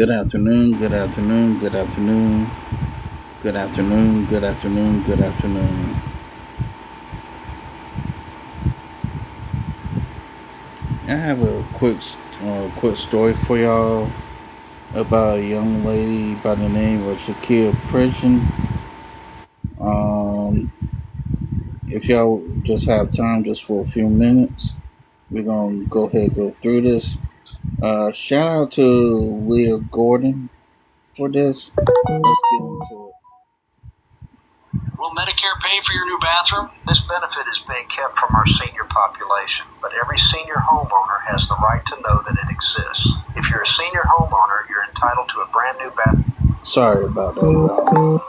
Good afternoon, good afternoon, good afternoon, good afternoon, good afternoon, good afternoon. I have a quick story for y'all about a young lady by the name of Shakia Prison. Um, if y'all just have time, just for a few minutes, we're gonna go ahead and go through this. Shout out to Leah Gordon for this. Let's get into it. Will Medicare pay for your new bathroom? This benefit is being kept from our senior population, but every senior homeowner has the right to know that it exists. If you're a senior homeowner, you're entitled to a brand new bathroom. Sorry about that, y'all.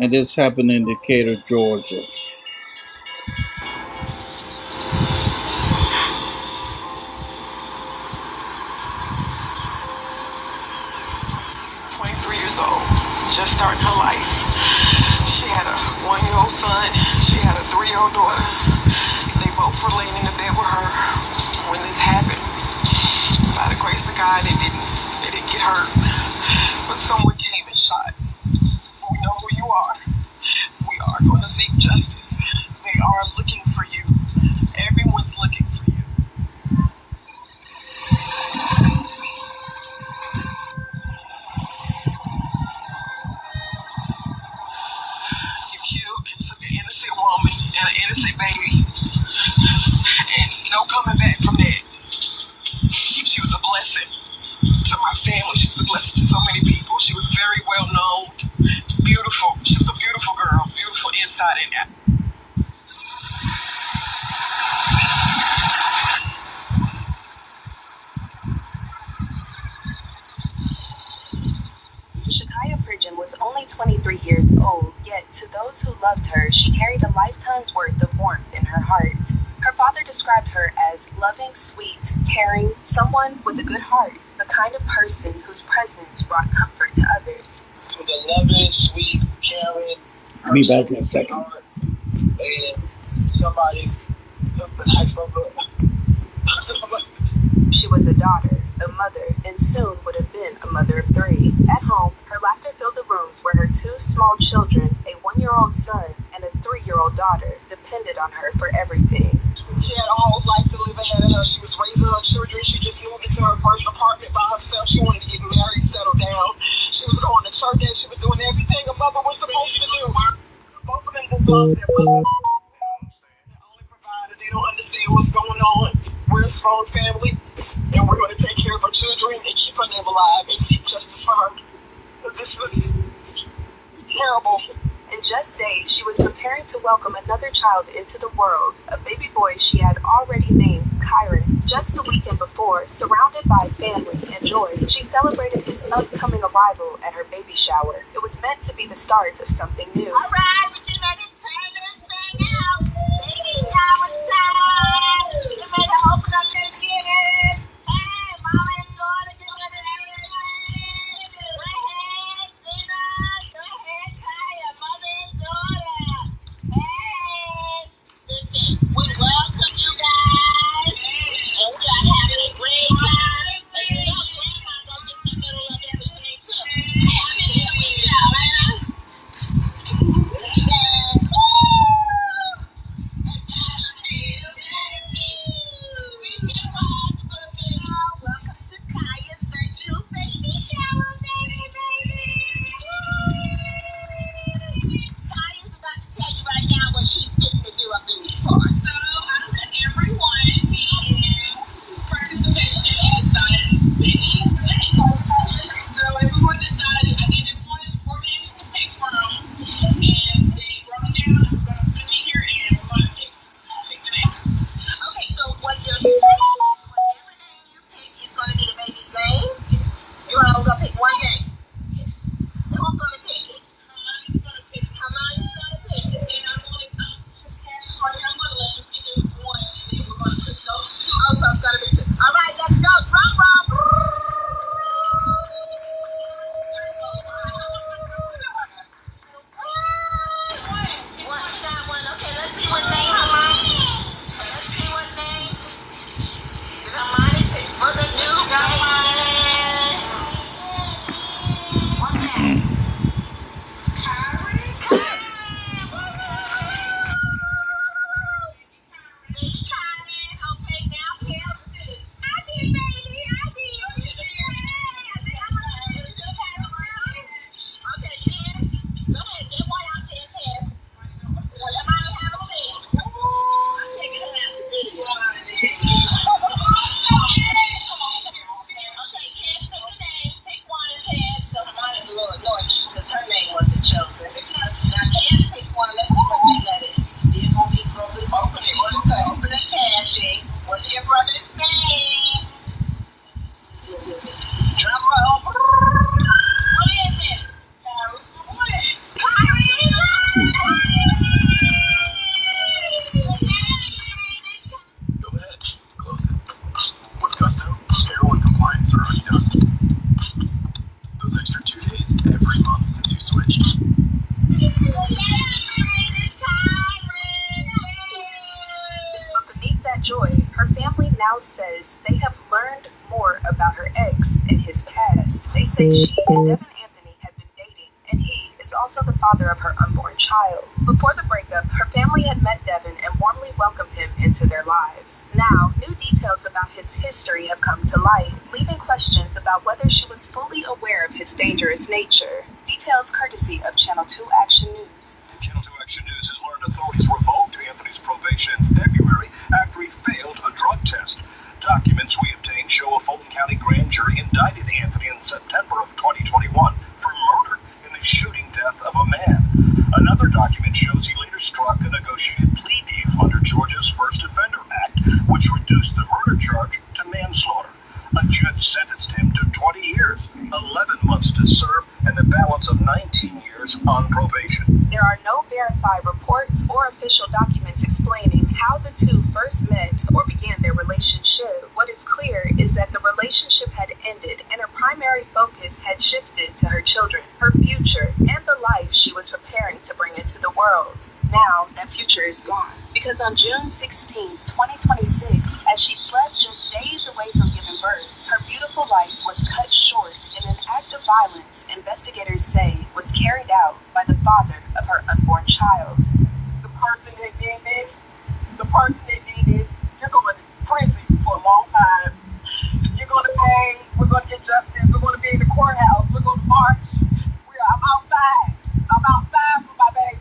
And this happened in Decatur, Georgia. 23 years old, just starting her life. She had a 1-year-old son. She had a 3-year-old daughter. They both were laying in the bed with her when this happened. By the grace of God, they didn't get hurt, but someone came and shot. We know who you are. We are going to seek justice. They are looking for you. Everyone's looking for you. You killed and took an innocent woman and an innocent baby. And there's no coming back from that. She was a blessing to my family. She was a blessing to so many people. She was very well known, beautiful. She was a beautiful girl, beautiful inside and out. Shakaya Pridgen was only 23 years old, yet to those who loved her, she carried a lifetime's worth of warmth in her heart. Her father described her as loving, sweet, caring, someone with a good heart, the kind of person whose presence brought comfort to others. She was a loving, sweet, caring person. Be back in a second. And somebody, the life of her. She was a daughter, a mother, and soon would have been a mother of 3. At home, her laughter filled the rooms where her 2 small children, a 1-year-old son and a 3-year-old daughter, depended on her for everything. She had a whole life to live ahead of her. She was raising her children. She just moved into her first apartment by herself. She wanted to get married, settle down. She was going to church and she was doing everything a mother was supposed to do. Both of them just lost their mother. The only provider. They don't understand what's going on. We're a strong family, and we're going to take care of our children and keep her name alive and seek justice for her. This was terrible. In just days, she was preparing to welcome another child into the world, a baby boy she had already named Kyron. Just the weekend before, surrounded by family and joy, she celebrated his upcoming arrival at her baby shower. It was meant to be the start of something new. All right, we're getting ready to turn this thing out. Baby shower time. Get ready to open up their gifters. Hey, mama and daughter, get ready to everything. Go ahead, Zena. Go ahead, Kaya, mother and daughter. Hey, listen, we welcome you guys. And we are having a great time. And you know, grandma gonna get in the middle of everything too. Hey, I'm in here with y'all, man. Go ahead, close it. With Gusto, payroll and compliance are already done. Those extra 2 days every month since you switched. But beneath that joy, her family now says they have learned more about her ex and his past. They say she and Devin Anthony had been dating, and he is also the father of her unborn child. Before the breakup, her family had met Devin and warmly welcomed him into their lives. Now, new details about his history have come to light, leaving questions about whether she was fully aware of his dangerous nature. Details courtesy of Channel 2 Action News. Channel 2 Action News has learned authorities revoked Anthony's probation in February after he failed a drug test. Documents we obtained show a Fulton County grand jury indicted Anthony in September of 2021 for murder in the shooting death of a man. Another document shows he later struck a negotiated plea deal under Georgia's First Offender Act, which reduced the murder charge to manslaughter. A judge sentenced him to 20 years, 11 months to serve, and the balance of 19 years on probation. There are no verified reports or official documents explaining how the two first met or began their relationship. What is clear is that the relationship had ended and her primary focus had shifted to her children, her future, and the life she was preparing to bring into the world. Now, that future is gone. Because on June 16, 2026, as she slept just days away from giving birth, her beautiful life was cut short in an act of violence investigators say was carried out by the father of her unborn child. The person that did this, you're going to prison for a long time. You're going to pay, we're going to get justice, we're going to be in the courthouse, we're going to march. I'm outside for my baby.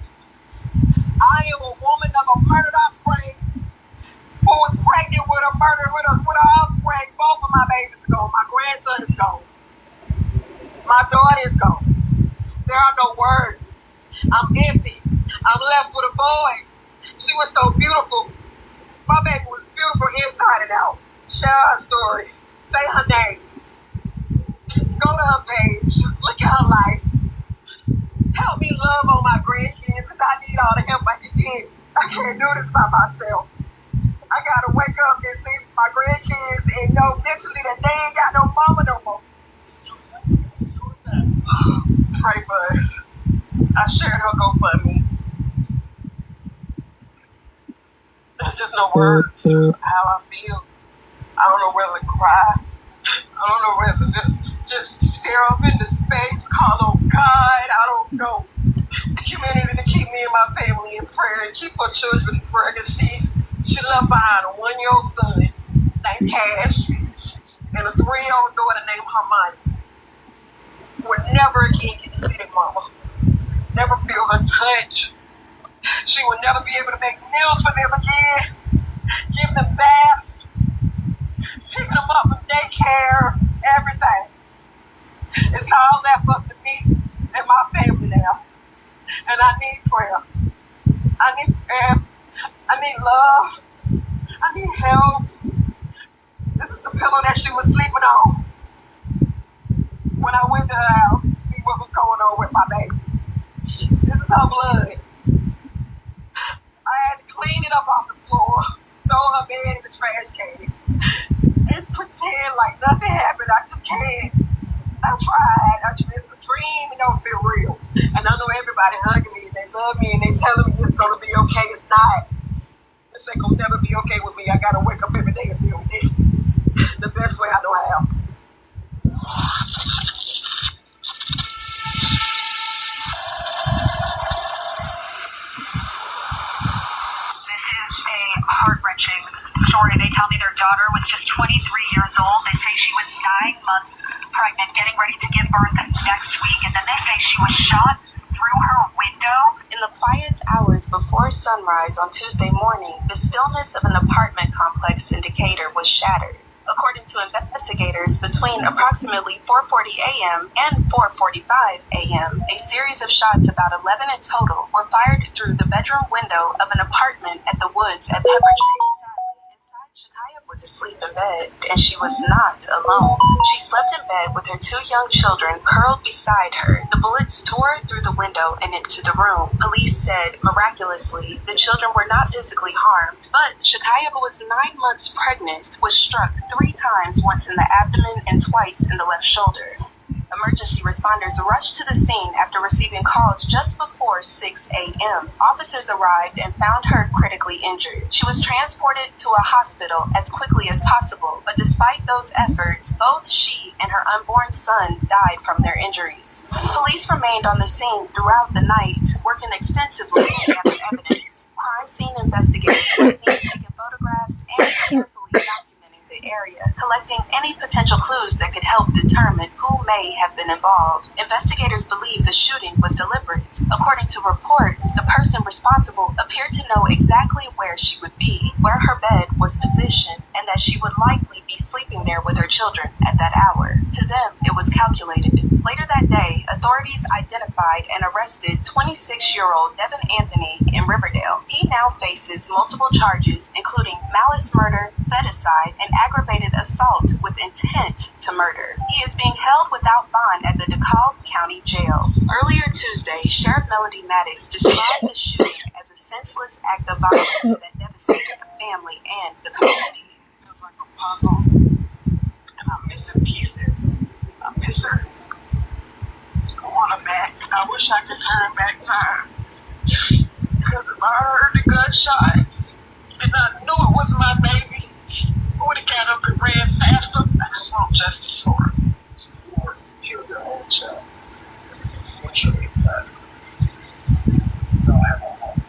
I am a woman of a murdered offspring who was pregnant with a offspring. Both of my babies are gone. My grandson is gone. My daughter is gone. There are no words. I'm empty. I'm left with a void. She was so beautiful. My baby was beautiful inside and out. Share her story. Say her name. Go to her page. Look at her life. Help me love on my grandkids because I need all the help I can get. I can't do this by myself. I gotta wake up and see my grandkids and know mentally that they ain't got no mama no more. Pray for us. I shared her GoFundMe. There's just no words how I feel. I don't know whether to cry. I don't know whether to just stare up into space, call on God. I don't know. The community to keep me and my family in prayer and keep her children in prayer because she left behind a 1-year-old son named Cash and a 3-year-old daughter named Hermione. Would never again get to see their mama. Never feel her touch. She would never be able to make meals for them again. Give them baths. Picking them up from daycare. Everything. It's all left up to me and my family now. And I need prayer. I need prayer. I need love. I need help. This is the pillow that she was sleeping on when I went to her house to see what was going on with my baby. This is her blood. I had to clean it up off the floor, throw her bed in the trash can, and pretend like nothing happened. I just can't. I tried. It's a dream. It don't feel real. And I know everybody hugging me. They love me and they telling me it's going to be okay. It's not. It's ain't going to never be okay with me. I got to wake up every day and deal with this the best way I know how. Heart-wrenching story. They tell me their daughter was just 23 years old. They say she was 9 months pregnant, getting ready to give birth next week, and then they say she was shot through her window. In the quiet hours before sunrise on Tuesday morning, the stillness of an apartment complex in Decatur was shattered. According to investigators, between approximately 4:40 a.m. and 4:45 a.m., a series of shots, about 11 in total, were fired through the bedroom window of an apartment at the Woods at Pepper Tree. Inside, Shakaya was was asleep in bed, and she was not alone. She slept in bed with her 2 young children curled beside her. The bullets tore through the window and into the room. Police said, miraculously, the children were not physically harmed, but Shakaya, who was 9 months pregnant, was struck 3 times, once in the abdomen and twice in the left shoulder. Emergency responders rushed to the scene after receiving calls just before 6 a.m. Officers arrived and found her critically injured. She was transported to a hospital as quickly as possible, but despite those efforts, both she and her unborn son died from their injuries. Police remained on the scene throughout the night, working extensively to gather evidence. Crime scene investigators were seen taking photographs and carefully documenting the area, collecting any potential clues that could help determine who may have been involved. Investigators believe the shooting was deliberate. According to reports, the person responsible appeared to know exactly where she would be, where her bed was positioned, and that she would likely be sleeping there with her children at that hour. To them, it was calculated. Later that day, authorities identified and arrested 26-year-old Devin Anthony in Riverdale. He now faces multiple charges, including malice murder, feticide, and aggravated assault with intent to murder. He is being held without bond at the DeKalb County Jail. Earlier Tuesday, Sheriff Melody Maddox described the shooting as a senseless act of violence that devastated the family and the community. It feels like a puzzle, and I'm missing pieces. I miss her. I want her back. I wish I could turn back time. Because if I heard the gunshots and I knew it was my baby, I would have got up and ran faster. I just want justice for her. Or kill your own child. What should we do that? Don't have a home.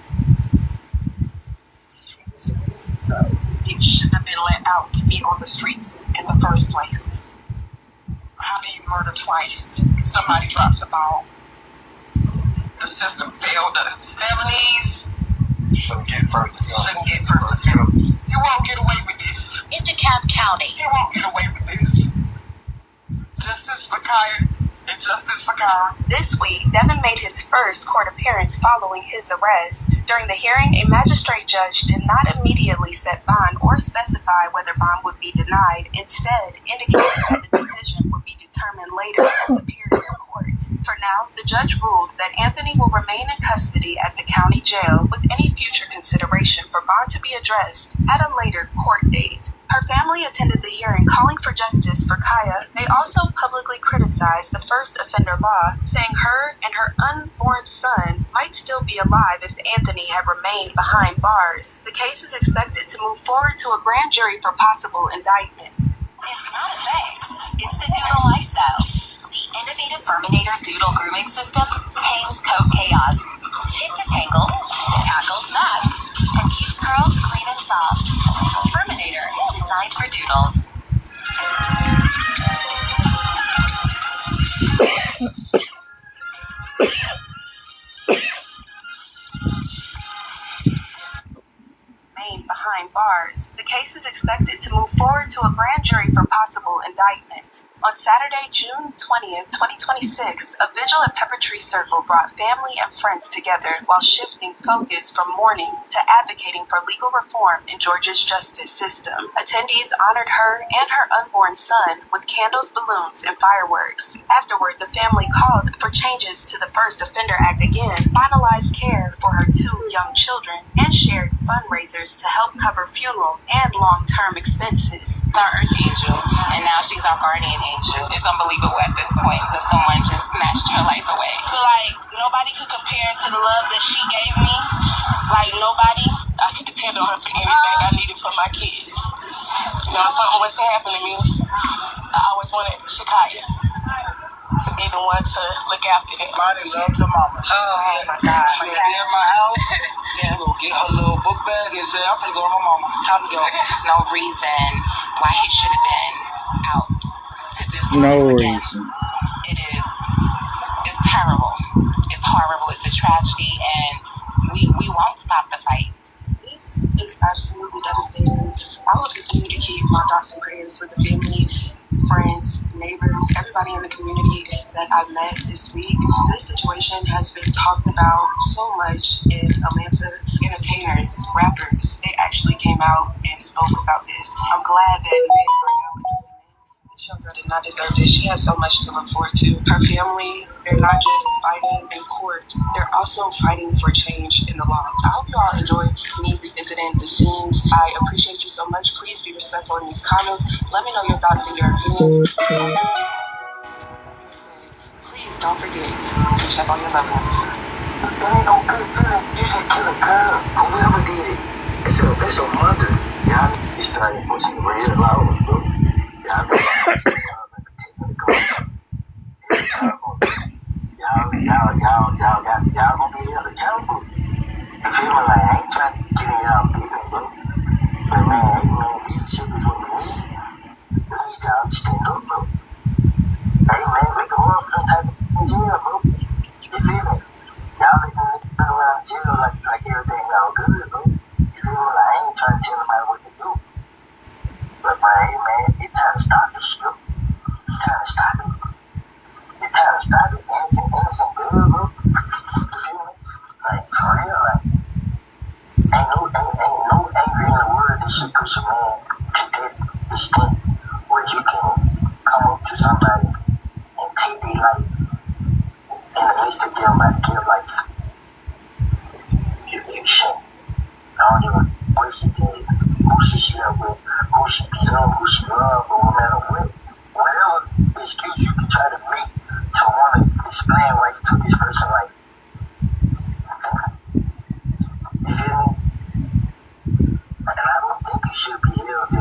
He shouldn't have been let out to be on the streets in the first place. How do you murder twice? Somebody dropped the ball. The system failed us. Felonies Shouldn't get first. shouldn't get first offender. You won't get away with this. In DeKalb County, You won't get away with this. Justice for Kaya and justice for Kyra. This week, Devin made his first court appearance following his arrest. During the hearing, a magistrate judge did not immediately set bond or specify whether bond would be denied. Instead, indicated that the decision would be determined later at Superior Court. For now, the judge ruled that Anthony will remain in custody at the county jail with any future consideration for bond to be addressed at a later court date. Her family attended the hearing calling for justice for Kaya. They also publicly criticized the first offender law, saying her and her unborn son might still be alive if Anthony had remained behind bars. The case is expected to move forward to a grand jury for possible indictment. it's not a phase, it's the Doodle lifestyle. The innovative Furminator Doodle grooming system tames coat chaos. It detangles, tackles knots, and keeps curls clean and soft. Furminator, designed for doodles. Behind bars. The case is expected to move forward to a grand jury for possible indictment. On Saturday, June 20th, 2026, a vigil at Pepper Tree Circle brought family and friends together while shifting focus from mourning to advocating for legal reform in Georgia's justice system. Attendees honored her and her unborn son with candles, balloons, and fireworks. Afterward, the family called for changes to the First Offender Act again, finalized care for her 2 young children, and shared fundraisers to help cover funeral and long-term expenses. Our earth angel, and now she's our guardian angel. It's unbelievable at this point that someone just snatched her life away. I feel like nobody could compare to the love that she gave me. Like nobody. I could depend on her for anything I needed for my kids. You know, if something was to happen to me, I always wanted Shakaya to be the one to look after them. Somebody loves her mama. Oh my God. She gonna be in my house. She gonna get her little book bag and say, I'm gonna go to my mama. Time to go. There's no reason why he should have been out to do this No again. reason. It's terrible. It's horrible. It's a tragedy, and we won't stop the fight. This is absolutely devastating. I will continue to keep my thoughts and prayers with the family, friends, neighbors, everybody in the community that I've met this week. This situation has been talked about so much in Atlanta. Entertainers, rappers, they actually came out and spoke about this. I'm glad that men are now addressing it. This young girl did not deserve this. She has so much to look forward to. Her family, they're not just fighting in court, they're also fighting for change in the law. I hope you all enjoy me revisiting the scenes. I appreciate you so much. Please be respectful in these comments. Let me know your thoughts and your opinions. Please don't forget to check on your loved ones. It ain't no good feeling. You just kill a girl. Whoever did it. It's a mother. Y'all be starting for some real laws, bro. Y'all be starting y'all gonna be held accountable. You feel me? Like, I ain't trying to get y'all feeling, bro. But man, leadership is what we need. We need y'all to stand up, bro. Hey man, we can run for them type of jail, bro. You feel me? Y'all make me run around jail like everything all good, bro. You feel me? Like, I ain't trying to tell nobody what to do. But man, hey man, it's time to stop this shit. It's time to stop it. It's time to stop it. Innocent girl, bro. You feel me? Like, for real, like, ain't no anger in the world that should push a man to that extent where you can come up to somebody and take their life in the midst of them about to give life. You shouldn't. I don't give a what she did, who she slept with, who she beat up, who she loved, or no matter what. Whatever excuse you can try to make to want to explain why you took this person's life. You feel me? And I don't think you should be held in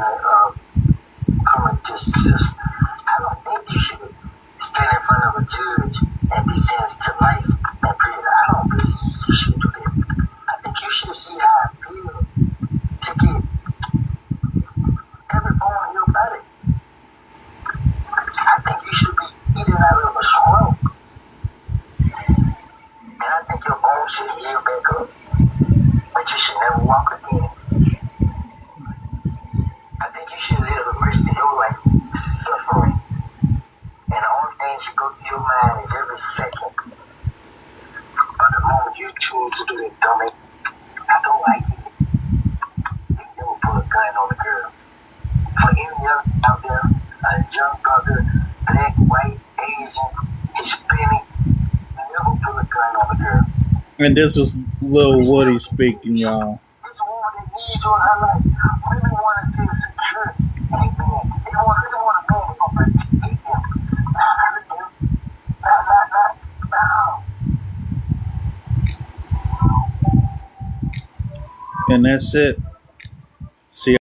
criminal justice system. I don't think you should stand in front of a judge and be sentenced to life in prison. I don't believe you should do that. I think you should see how I feel to get every bone in your body. I think you should be eating out of a swamp. And I think your bones should heal back up. But you should never walk again. I think you should live the rest of your life suffering. And the only thing that go through your mind is every second. But the moment you choose to do it, dummy, I don't like it. You never put a gun on a girl. For any young out there, a young brother, black, white, Asian, Hispanic, never put a gun on a girl. And this is Lil Woody speaking, y'all. This woman that needs you in her life. Women want to feel secure. Hey man, they want a man that's gonna protect them, not hurt them. No. And that's it.